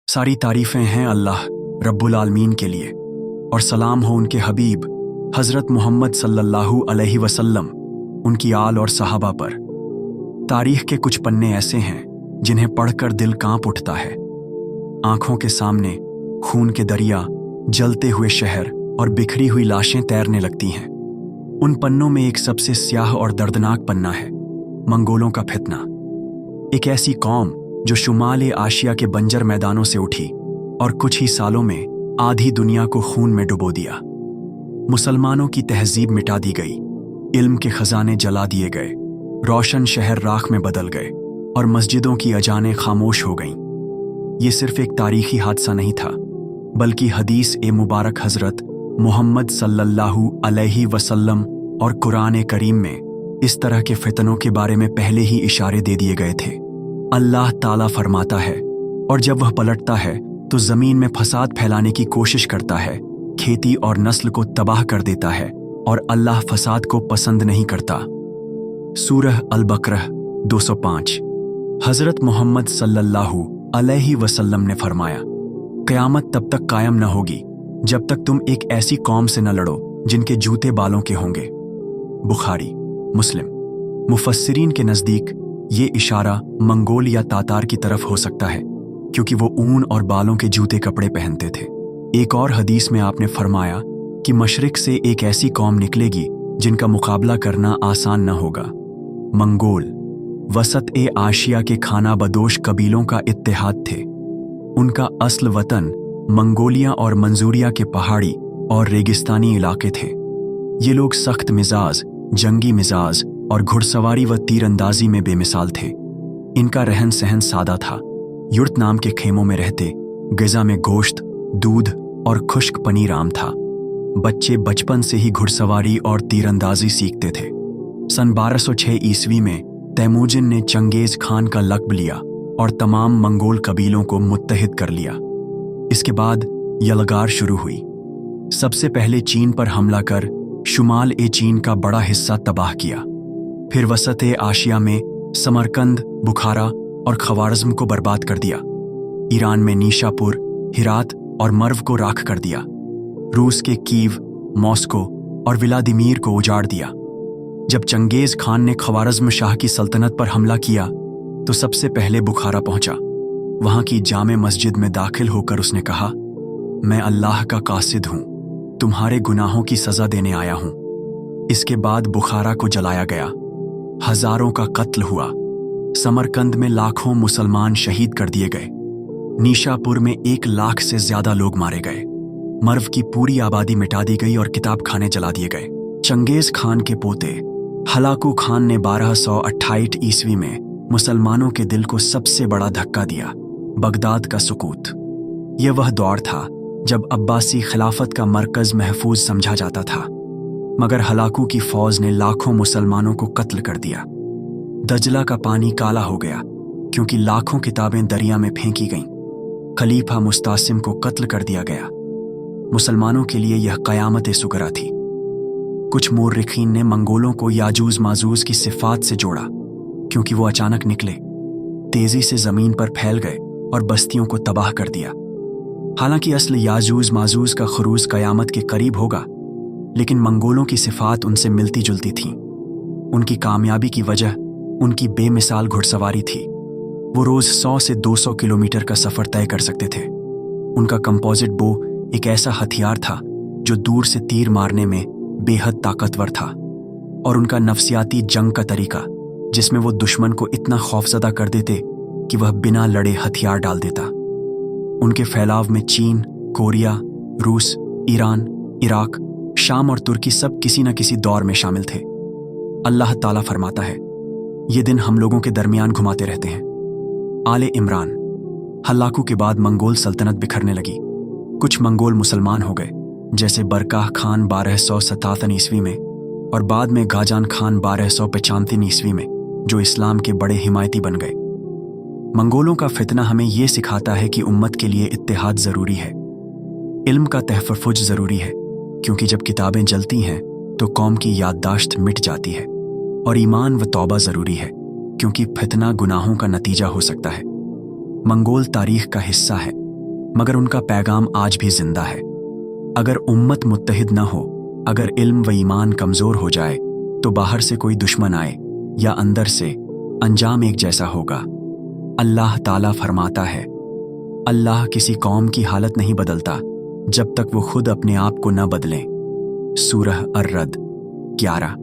सारी तारीफ़ें हैं अल्लाह रब्बुल आलमीन के लिए और सलाम हो उनके हबीब हज़रत मोहम्मद सल्लल्लाहु अलैहि वसल्लम, उनकी आल और सहाबा पर। तारीख़ के कुछ पन्ने ऐसे हैं जिन्हें पढ़कर दिल कांप उठता है। आंखों के सामने खून के दरिया, जलते हुए शहर और बिखरी हुई लाशें तैरने लगती हैं। उन पन्नों में एक सबसे स्याह और दर्दनाक पन्ना है, मंगोलों का फितना। एक ऐसी कौम जो शुमाल आशिया के बंजर मैदानों से उठी और कुछ ही सालों में आधी दुनिया को खून में डुबो दिया। मुसलमानों की तहजीब मिटा दी गई, इल्म के खजाने जला दिए गए, रोशन शहर राख में बदल गए और मस्जिदों की अजानें खामोश हो गईं। ये सिर्फ एक तारीखी हादसा नहीं था, बल्कि हदीस ए मुबारक हज़रत मोहम्मद सल्लल्लाहु अलैहि वसल्लम और कुरान करीम में इस तरह के फितनों के बारे में पहले ही इशारे दे दिए गए थे। अल्लाह ताला फरमाता है, और जब वह पलटता है तो ज़मीन में फसाद फैलाने की कोशिश करता है, खेती और नस्ल को तबाह कर देता है, और अल्लाह फसाद को पसंद नहीं करता। सूरह अल-बकरह 205। हज़रत मोहम्मद सल्लल्लाहु अलैहि वसल्लम ने फरमाया, क़यामत तब तक कायम न होगी जब तक तुम एक ऐसी कौम से न लड़ो जिनके जूते बालों के होंगे। बुखारी, मुस्लिम। मुफस्सिरीन के नज़दीक ये इशारा मंगोल या तातार की तरफ हो सकता है, क्योंकि वो ऊन और बालों के जूते कपड़े पहनते थे। एक और हदीस में आपने फरमाया कि मशरिक से एक ऐसी कौम निकलेगी जिनका मुकाबला करना आसान न होगा। मंगोल वसत आशिया के खाना बदोश कबीलों का इत्तेहाद थे। उनका अस्ल वतन मंगोलिया और मंजूरिया के पहाड़ी और रेगिस्तानी इलाके थे। ये लोग सख्त मिजाज, जंगी मिजाज और घुड़सवारी व तीरंदाजी में बेमिसाल थे। इनका रहन सहन सादा था। युर्त नाम के खेमों में रहते, ग़िज़ा में गोश्त, दूध और खुश्क पनीर आम था। बच्चे बचपन से ही घुड़सवारी और तीरंदाजी सीखते थे। सन 1206 ईस्वी में तैमूजिन ने चंगेज़ खान का लक़्ब लिया और तमाम मंगोल कबीलों को मुत्तहिद कर लिया। इसके बाद यलगार शुरू हुई। सबसे पहले चीन पर हमला कर शुमाल चीन का बड़ा हिस्सा तबाह किया। फिर वसत आशिया में समरकंद, बुखारा और ख़वारज़्म को बर्बाद कर दिया। ईरान में नीशापुर, हिरात और मर्व को राख कर दिया। रूस के कीव, मॉस्को और व्लादिमीर को उजाड़ दिया। जब चंगेज़ खान ने ख़वारज़्म शाह की सल्तनत पर हमला किया तो सबसे पहले बुखारा पहुंचा। वहां की जामे मस्जिद में दाखिल होकर उसने कहा, मैं अल्लाह का कासिद हूं, तुम्हारे गुनाहों की सज़ा देने आया हूं। इसके बाद बुखारा को जलाया गया। हजारों का कत्ल हुआ। समरकंद में लाखों मुसलमान शहीद कर दिए गए। नीशापुर में 1 लाख से ज्यादा लोग मारे गए। मर्व की पूरी आबादी मिटा दी गई और किताब खाने जला दिए गए। चंगेज़ खान के पोते हलाकू खान ने 1228 ईस्वी में मुसलमानों के दिल को सबसे बड़ा धक्का दिया, बगदाद का सुकूत। यह वह दौर था जब अब्बासी खिलाफत का मरकज महफूज समझा जाता था, मगर हलाकू की फौज ने लाखों मुसलमानों को कत्ल कर दिया। दजला का पानी काला हो गया क्योंकि लाखों किताबें दरिया में फेंकी गईं। खलीफा मुस्तासिम को कत्ल कर दिया गया। मुसलमानों के लिए यह क़यामत सुगरा थी। कुछ मुर्रिखीन ने मंगोलों को याजूज माजूज की सिफात से जोड़ा, क्योंकि वो अचानक निकले, तेजी से जमीन पर फैल गए और बस्तियों को तबाह कर दिया। हालांकि असल याजूज माजूज का खुरूज क़यामत के करीब होगा, लेकिन मंगोलों की सिफात उनसे मिलती जुलती थी। उनकी कामयाबी की वजह उनकी बेमिसाल घुड़सवारी थी। वो रोज 100 से 200 किलोमीटर का सफर तय कर सकते थे। उनका कंपोजिट बो एक ऐसा हथियार था जो दूर से तीर मारने में बेहद ताकतवर था, और उनका नफसियाती जंग का तरीका, जिसमें वो दुश्मन को इतना खौफजदा कर देते कि वह बिना लड़े हथियार डाल देता। उनके फैलाव में चीन, कोरिया, रूस, ईरान, इराक, शाम और तुर्की सब किसी न किसी दौर में शामिल थे। अल्लाह ताला फरमाता है, ये दिन हम लोगों के दरमियान घुमाते रहते हैं। आले इमरान। हलाकू के बाद मंगोल सल्तनत बिखरने लगी। कुछ मंगोल मुसलमान हो गए, जैसे बरकाह खान 1257 ईस्वी में, और बाद में गाजान खान 1295 ईस्वी में, जो इस्लाम के बड़े हिमायती बन गए। मंगोलों का फितना हमें यह सिखाता है कि उम्मत के लिए इत्तेहाद ज़रूरी है। इल्म का तहफ़्फ़ुज़ ज़रूरी है, क्योंकि जब किताबें जलती हैं तो कौम की याददाश्त मिट जाती है। और ईमान व तौबा ज़रूरी है, क्योंकि फितना गुनाहों का नतीजा हो सकता है। मंगोल तारीख़ का हिस्सा है, मगर उनका पैगाम आज भी जिंदा है। अगर उम्मत मुत्तहिद न हो, अगर इल्म व ईमान कमज़ोर हो जाए, तो बाहर से कोई दुश्मन आए या अंदर से, अंजाम एक जैसा होगा। अल्लाह ताला फरमाता है, अल्लाह किसी कौम की हालत नहीं बदलता जब तक वो खुद अपने आप को न बदलें। सूरह अर्रद 11।